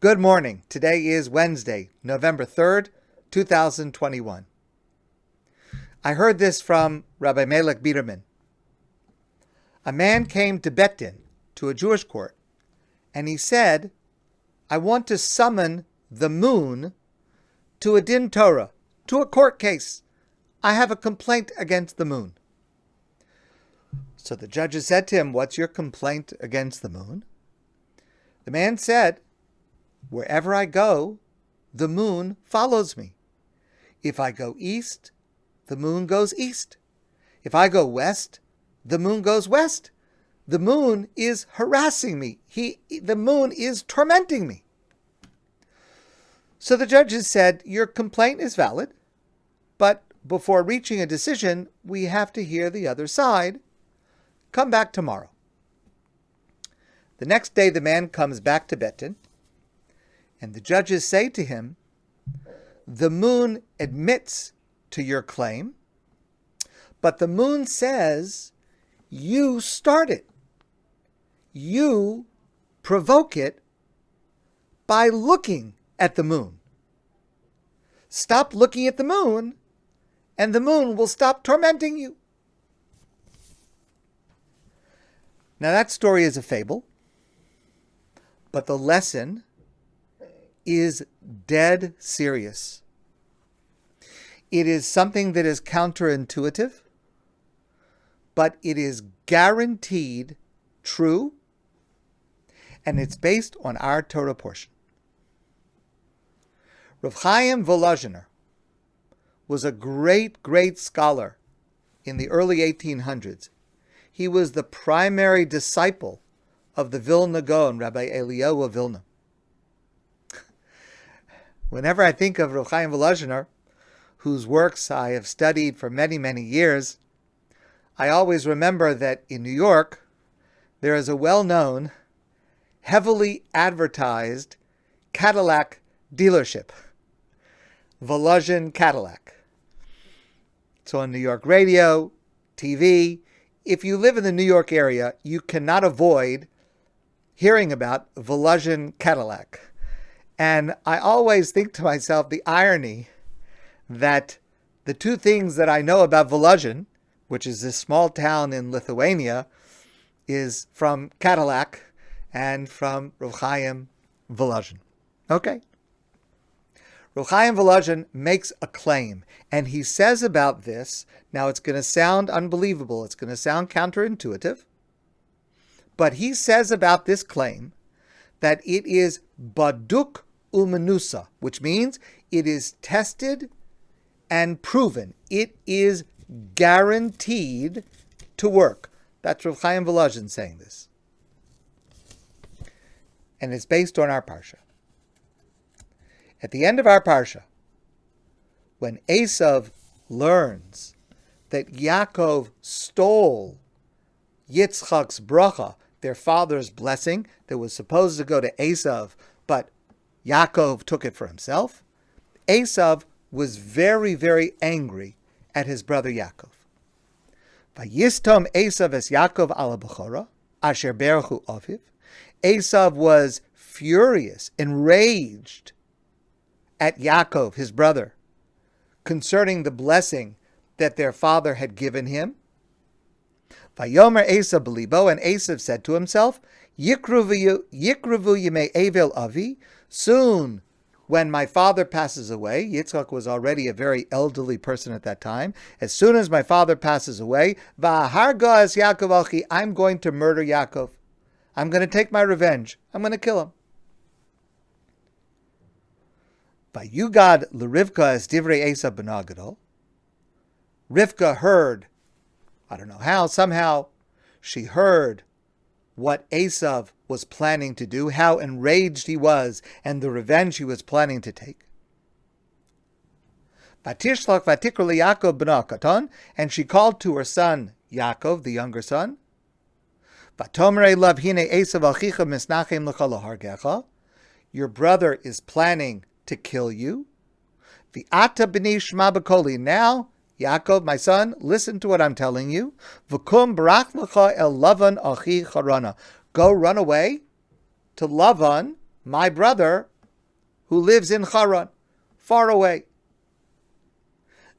Good morning. Today is Wednesday, November 3rd, 2021. I heard this from Rabbi Melech Biderman. A man came to Bet Din, to a Jewish court, and he said, I want to summon the moon to a din Torah, to a court case. I have a complaint against the moon. So the judges said to him, what's your complaint against the moon? The man said, wherever I go, the moon follows me. If I go east, the moon goes east. If I go west, the moon goes west. The moon is harassing me. The moon is tormenting me. So the judges said, your complaint is valid, but before reaching a decision, we have to hear the other side. Come back tomorrow. The next day, the man comes back to Bet Din, and the judges say to him, the moon admits to your claim, but the moon says you start it. You provoke it by looking at the moon. Stop looking at the moon, and the moon will stop tormenting you. Now that story is a fable, but the lesson is dead serious. It is something that is counterintuitive, but it is guaranteed true, and it's based on our Torah portion. Rav Chaim Volozhiner was a great scholar in the early 1800s. He was the primary disciple of the Vilna Gaon, Rabbi Eliyahu of Vilna. Whenever I think of Rav Chaim Volozhiner, whose works I have studied for many, many years, I always remember that in New York, there is a well-known, heavily advertised Cadillac dealership, Volozhin Cadillac. It's on New York radio, TV. If you live in the New York area, you cannot avoid hearing about Volozhin Cadillac. And I always think to myself the irony that the two things that I know about Volozhin, which is this small town in Lithuania, is from Cadillac and from Rav Chaim Volozhin. Okay. Rav Chaim Volozhin makes a claim, and he says about this, now it's going to sound unbelievable, it's going to sound counterintuitive, but he says about this claim that it is baduk umenusa, which means it is tested and proven. It is guaranteed to work. That's Rav Chaim Volozhin saying this. And it's based on our parsha. At the end of our parsha, when Esav learns that Yaakov stole Yitzchak's bracha, their father's blessing that was supposed to go to Esav, but Yaakov took it for himself, Esav was very, very angry at his brother Yaakov. Vayistom Esav es Yaakov ala bechora, asher berechu aviv. Esav was furious, enraged at Yaakov, his brother, concerning the blessing that their father had given him. Vayomer Esav b'libo, and Esav said to himself, Yikruvu yemei Evel avi. Soon, when my father passes away, Yitzchak was already a very elderly person at that time. As soon as my father passes away, Va'harga es Yaakov alchi, I'm going to murder Yaakov. I'm going to take my revenge. I'm going to kill him. Vayugad l'Rivka es divrei Esav b'no gadol. Rivka heard, I don't know how, somehow she heard what Esav was planning to do, how enraged he was, and the revenge he was planning to take. Vatishlach vatikra Yaakov b'no katan, and she called to her son Yaakov, the younger son. Vatomer elav hine Esav alchicha misnachem lecha lahargecha. Your brother is planning to kill you. V'ata b'ni shma b'koli. Now, Yaakov, my son, listen to what I'm telling you. V'kum barach lecha el Lavan achi charana. Go run away to Lavan, my brother, who lives in Haran, far away.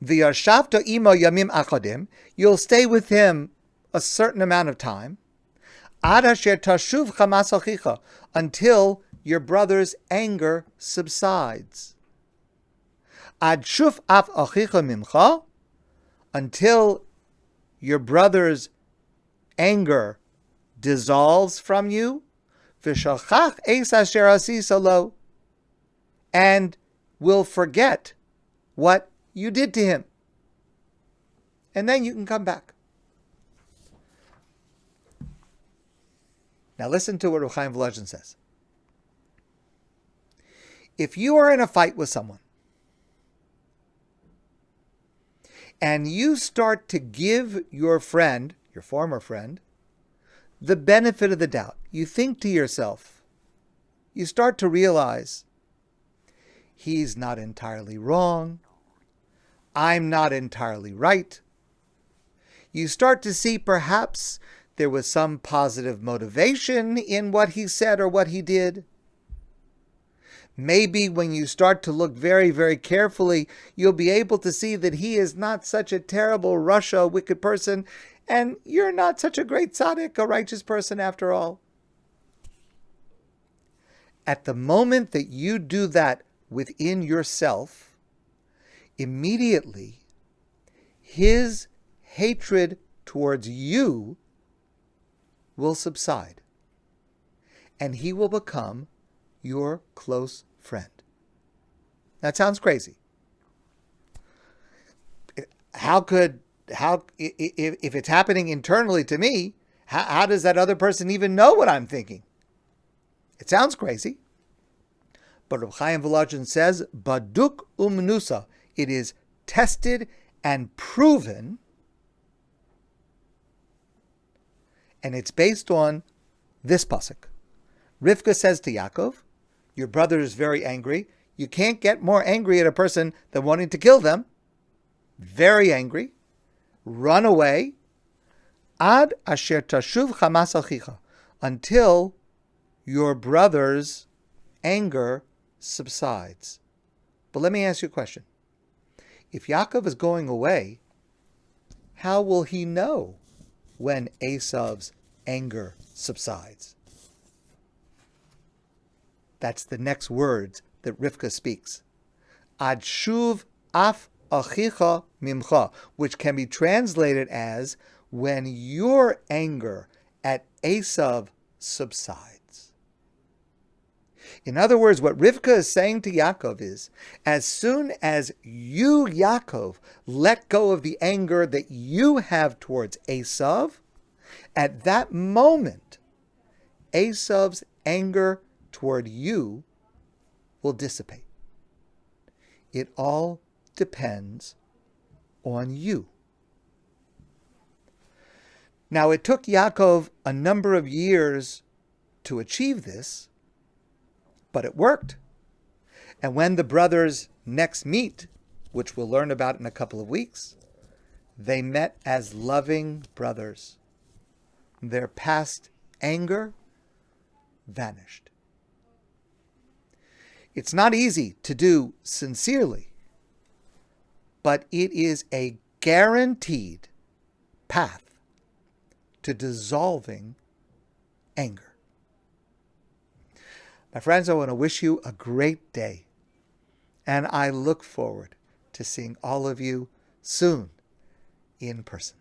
V'yashavta imo yamim achadim, you'll stay with him a certain amount of time, ad asher tashuv chamas achicha, until your brother's anger subsides. Ad shuf af achicha mimcha, until your brother's anger dissolves from you, v'shachach eis asher asisa lo, and will forget what you did to him. And then you can come back. Now listen to what Reb Chaim Volozhin says. If you are in a fight with someone, and you start to give your friend, your former friend, the benefit of the doubt, you think to yourself, you start to realize, he's not entirely wrong, I'm not entirely right. You start to see perhaps there was some positive motivation in what he said or what he did. Maybe when you start to look very, very carefully, you'll be able to see that he is not such a terrible Rasha, wicked person, and you're not such a great tzaddik, a righteous person after all. At the moment that you do that within yourself, immediately his hatred towards you will subside, and he will become your close friend. That sounds crazy. If it's happening internally to me, how does that other person even know what I'm thinking? It sounds crazy. But Reb Chaim Volozhin says, Baduk umnusa, it is tested and proven, and it's based on this pasuk. Rivka says to Yaakov, your brother is very angry. You can't get more angry at a person than wanting to kill them. Very angry. Run away. Ad asher tashuv chamas achicha, until your brother's anger subsides. But let me ask you a question. If Yaakov is going away, how will he know when Esav's anger subsides? That's the next words that Rivka speaks. Ad shuv af achicha mimcha, which can be translated as when your anger at Esav subsides. In other words, what Rivka is saying to Yaakov is, as soon as you, Yaakov, let go of the anger that you have towards Esav, at that moment, Esav's anger toward you will dissipate. It all depends on you. Now, it took Yaakov a number of years to achieve this, but it worked. And when the brothers next meet, which we'll learn about in a couple of weeks, they met as loving brothers. Their past anger vanished. It's not easy to do sincerely, but it is a guaranteed path to dissolving anger. My friends, I want to wish you a great day, and I look forward to seeing all of you soon in person.